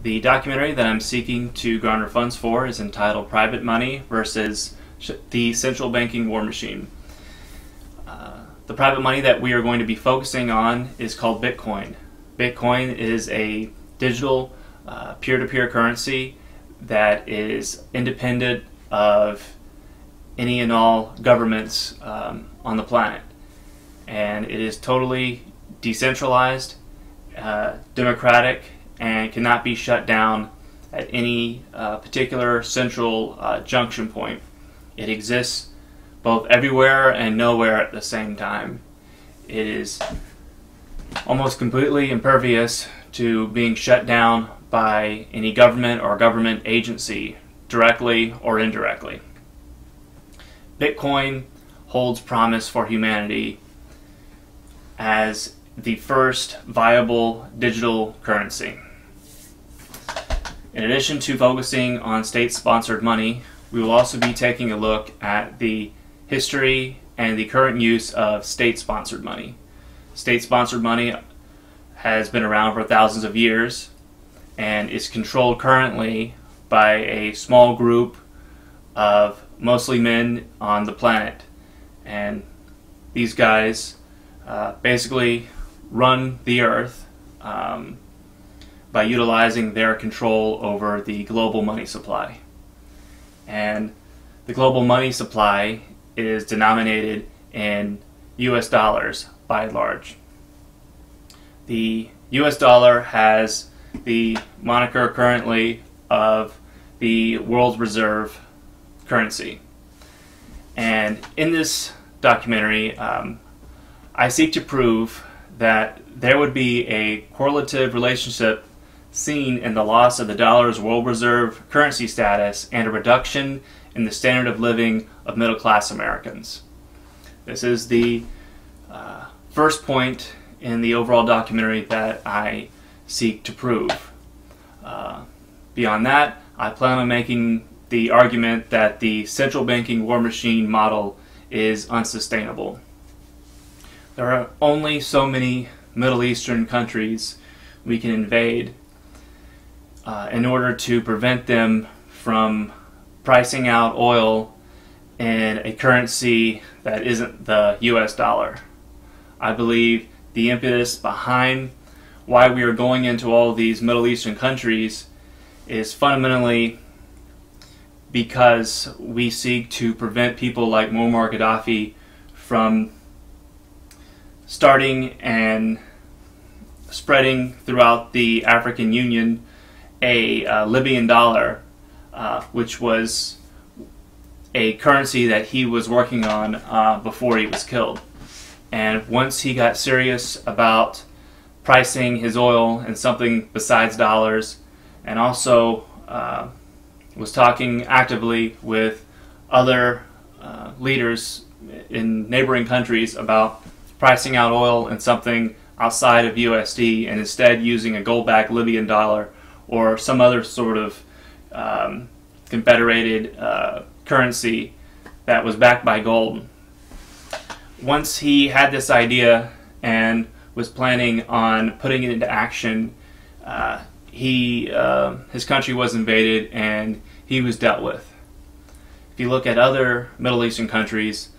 The documentary that I'm seeking to garner funds for is entitled Private Money versus the Central Banking War Machine. The private money that we are going to be focusing on is called Bitcoin. Bitcoin is a digital peer-to-peer currency that is independent of any and all governments on the planet. And it is totally decentralized, democratic, and cannot be shut down at any particular central junction point. It exists both everywhere and nowhere at the same time. It is almost completely impervious to being shut down by any government or government agency, directly or indirectly. Bitcoin holds promise for humanity as the first viable digital currency. In addition to focusing on state-sponsored money, we will also be taking a look at the history and the current use of state-sponsored money. State-sponsored money has been around for thousands of years and is controlled currently by a small group of mostly men on the planet. And these guys basically run the earth by utilizing their control over the global money supply. And the global money supply is denominated in US dollars by and large. The US dollar has the moniker currently of the world's reserve currency. And in this documentary, I seek to prove that there would be a correlative relationship seen in the loss of the dollar's world reserve currency status and a reduction in the standard of living of middle-class Americans. This is the first point in the overall documentary that I seek to prove. Beyond that, I plan on making the argument that the central banking war machine model is unsustainable. There are only so many Middle Eastern countries we can invade in order to prevent them from pricing out oil in a currency that isn't the US dollar. I believe the impetus behind why we are going into all of these Middle Eastern countries is fundamentally because we seek to prevent people like Muammar Gaddafi from starting and spreading throughout the African Union a Libyan dollar, which was a currency that he was working on before he was killed. And once he got serious about pricing his oil in something besides dollars, and also was talking actively with other leaders in neighboring countries about pricing out oil in something outside of USD and instead using a gold-backed Libyan dollar or some other sort of confederated currency that was backed by gold. Once he had this idea and was planning on putting it into action, his country was invaded and he was dealt with. If you look at other Middle Eastern countries,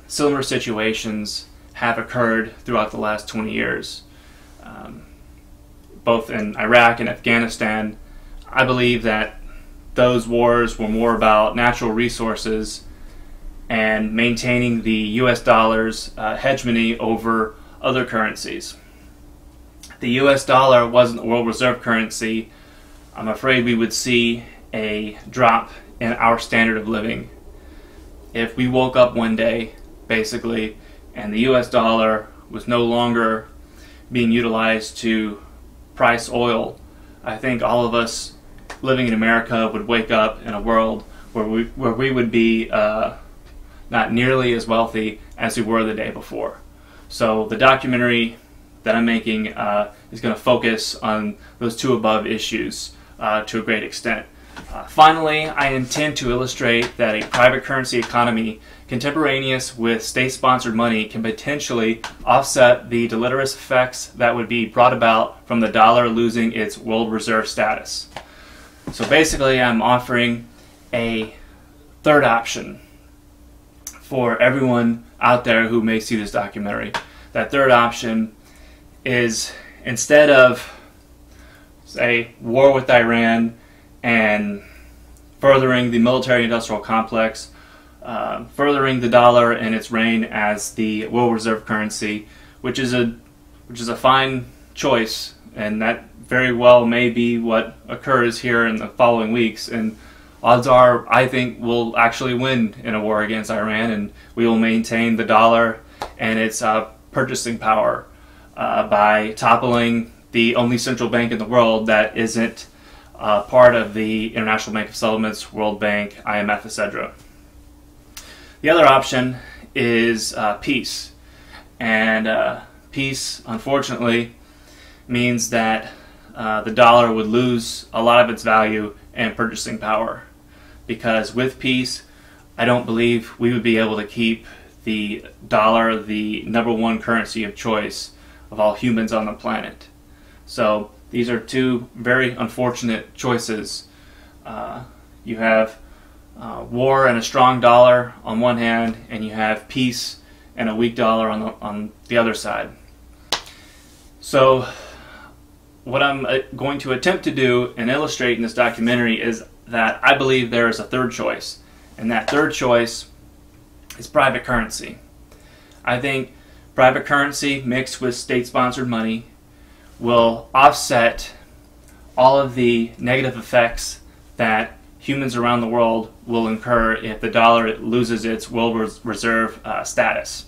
similar situations have occurred throughout the last 20 years. Both in Iraq and Afghanistan, I believe that those wars were more about natural resources and maintaining the US dollar's hegemony over other currencies. If the US dollar wasn't the world reserve currency, I'm afraid we would see a drop in our standard of living. If we woke up one day, basically, and the US dollar was no longer being utilized to price oil, I think all of us living in America would wake up in a world where we would be not nearly as wealthy as we were the day before. So the documentary that I'm making is going to focus on those two above issues to a great extent. Finally, I intend to illustrate that a private currency economy contemporaneous with state-sponsored money can potentially offset the deleterious effects that would be brought about from the dollar losing its world reserve status. So basically, I'm offering a third option for everyone out there who may see this documentary. That third option is, instead of, say, war with Iran and furthering the military-industrial complex, furthering the dollar and its reign as the world reserve currency, which is a fine choice, and that very well may be what occurs here in the following weeks. And odds are, I think we'll actually win in a war against Iran, and we will maintain the dollar and its purchasing power by toppling the only central bank in the world that isn't part of the International Bank of Settlements, World Bank, IMF, etc. The other option is peace. And peace, unfortunately, means that the dollar would lose a lot of its value and purchasing power. Because with peace, I don't believe we would be able to keep the dollar the #1 currency of choice of all humans on the planet. So these are two very unfortunate choices. You have war and a strong dollar on one hand, and you have peace and a weak dollar on the other side. So what I'm going to attempt to do and illustrate in this documentary is that I believe there is a third choice, and that third choice is private currency. I think private currency mixed with state-sponsored money will offset all of the negative effects that humans around the world will incur if the dollar loses its world reserve status.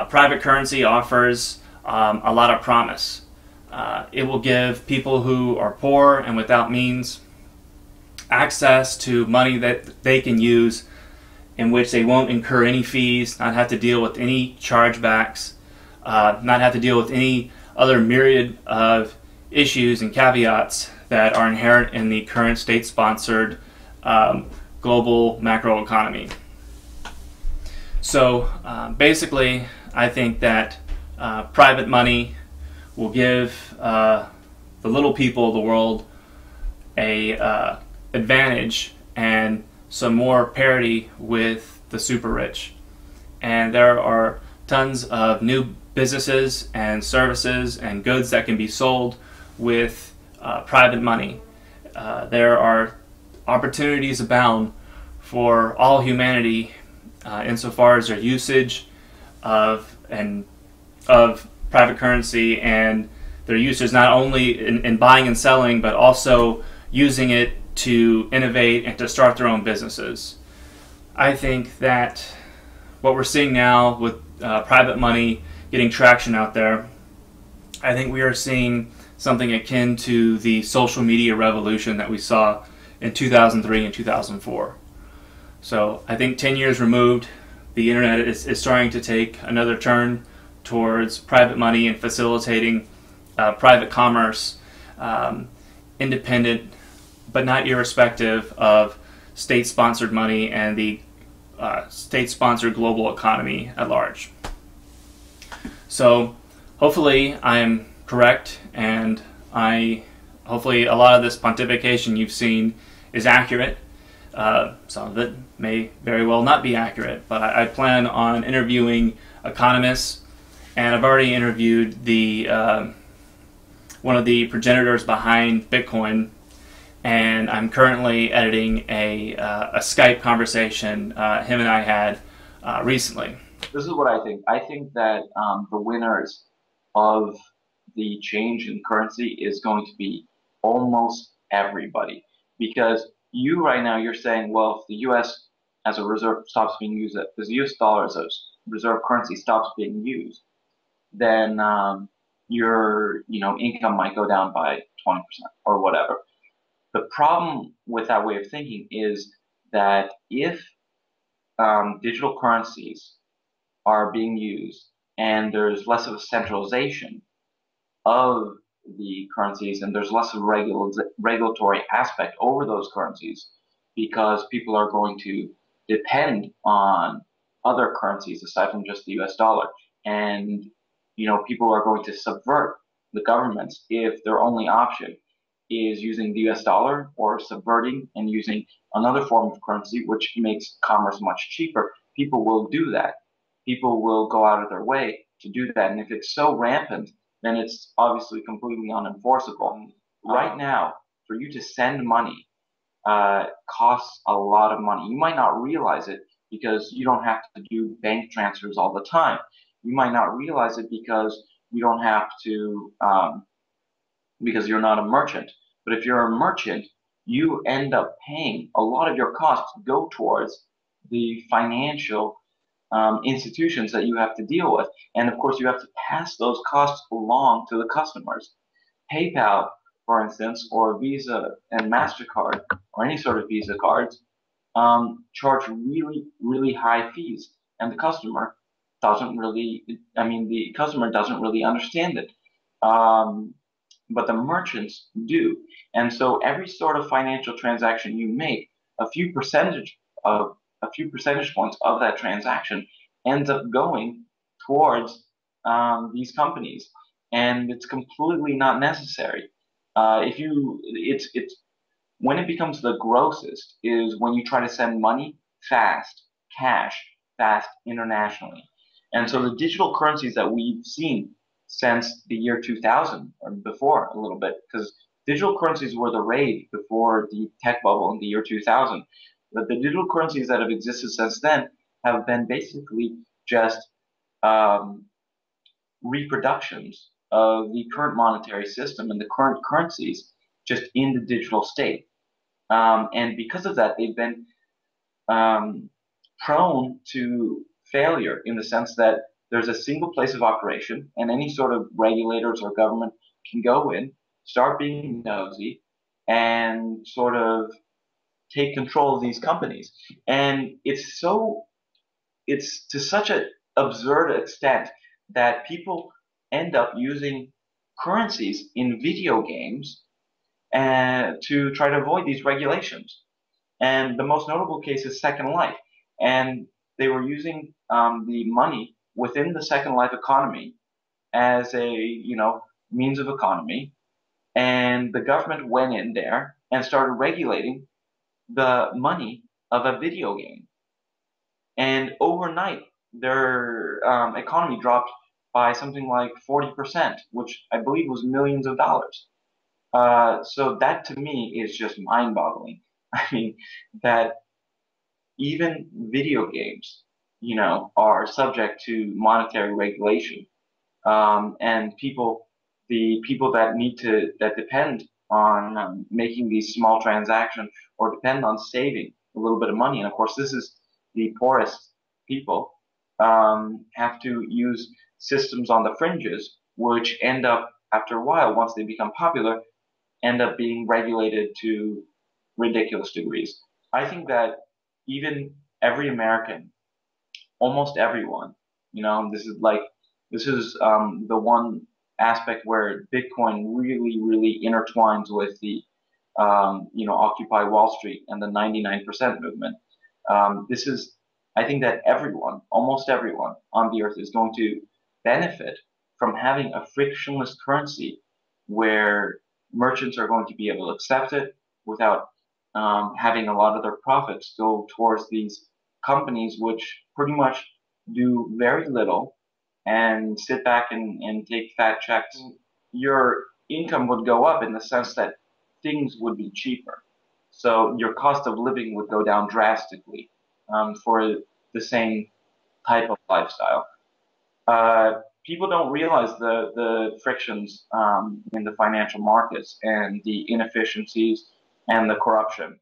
Private currency offers a lot of promise. It will give people who are poor and without means access to money that they can use, in which they won't incur any fees, not have to deal with any chargebacks, not have to deal with any other myriad of issues and caveats that are inherent in the current state-sponsored global macroeconomy. So basically, I think that private money will give the little people of the world a advantage and some more parity with the super rich. And there are tons of new businesses and services and goods that can be sold with private money. There are opportunities abound for all humanity insofar as their usage of private currency, and their usage not only in buying and selling, but also using it to innovate and to start their own businesses. I think that what we're seeing now with private money getting traction out there, I think we are seeing something akin to the social media revolution that we saw in 2003 and 2004. So I think 10 years removed, the internet is starting to take another turn towards private money and facilitating private commerce, independent but not irrespective of state-sponsored money and the state-sponsored global economy at large. So hopefully I am correct, and hopefully a lot of this pontification you've seen is accurate. Some of it may very well not be accurate, but I plan on interviewing economists, and I've already interviewed one of the progenitors behind Bitcoin, and I'm currently editing a Skype conversation him and I had recently. This is what I think. I think that the winners of the change in currency is going to be almost everybody. Because you right now, you're saying, well, if the U.S. as a reserve stops being used, if the U.S. dollar as a reserve currency stops being used, then your income might go down by 20% or whatever. The problem with that way of thinking is that if digital currencies are being used and there's less of a centralization of the currencies and there's less of a regulatory aspect over those currencies, because people are going to depend on other currencies aside from just the US dollar. And, people are going to subvert the governments if their only option is using the US dollar or subverting and using another form of currency, which makes commerce much cheaper. People will do that. People will go out of their way to do that. And if it's so rampant, then it's obviously completely unenforceable. Right now, for you to send money costs a lot of money. You might not realize it because you don't have to do bank transfers all the time. You might not realize it because you don't have to, because you're not a merchant. But if you're a merchant, you end up paying a lot of your costs go towards the financial institutions that you have to deal with. And of course, you have to pass those costs along to the customers. PayPal, for instance, or Visa and MasterCard, or any sort of Visa cards, charge really, really high fees. And the customer doesn't really, the customer doesn't really understand it. But the merchants do. And so every sort of financial transaction you make, a few percentage points of that transaction ends up going towards these companies, and it's completely not necessary. It's when it becomes the grossest is when you try to send money fast, cash fast internationally. And so the digital currencies that we've seen since the year 2000 or before a little bit, because digital currencies were the rage before the tech bubble in the year 2000. But the digital currencies that have existed since then have been basically just reproductions of the current monetary system and the current currencies just in the digital state. And because of that, they've been prone to failure in the sense that there's a single place of operation, and any sort of regulators or government can go in, start being nosy, and sort of take control of these companies. And it's to such an absurd extent that people end up using currencies in video games to try to avoid these regulations. And the most notable case is Second Life. And they were using the money within the Second Life economy as a means of economy. And the government went in there and started regulating the money of a video game. And overnight, their economy dropped by something like 40%, which I believe was millions of dollars. So that to me is just mind-boggling. I mean, that even video games, are subject to monetary regulation, and the people that depend on making these small transactions or depend on saving a little bit of money, and of course this is the poorest people, have to use systems on the fringes, which end up after a while, once they become popular, end up being regulated to ridiculous degrees. I think that even every American, almost everyone, this is the one aspect where Bitcoin really, really intertwines with the Occupy Wall Street and the 99% movement. I think that everyone, almost everyone on the earth is going to benefit from having a frictionless currency where merchants are going to be able to accept it without having a lot of their profits go towards these companies, which pretty much do very little and sit back and take fat checks. Your income would go up in the sense that things would be cheaper. So your cost of living would go down drastically for the same type of lifestyle. People don't realize the frictions in the financial markets and the inefficiencies and the corruption.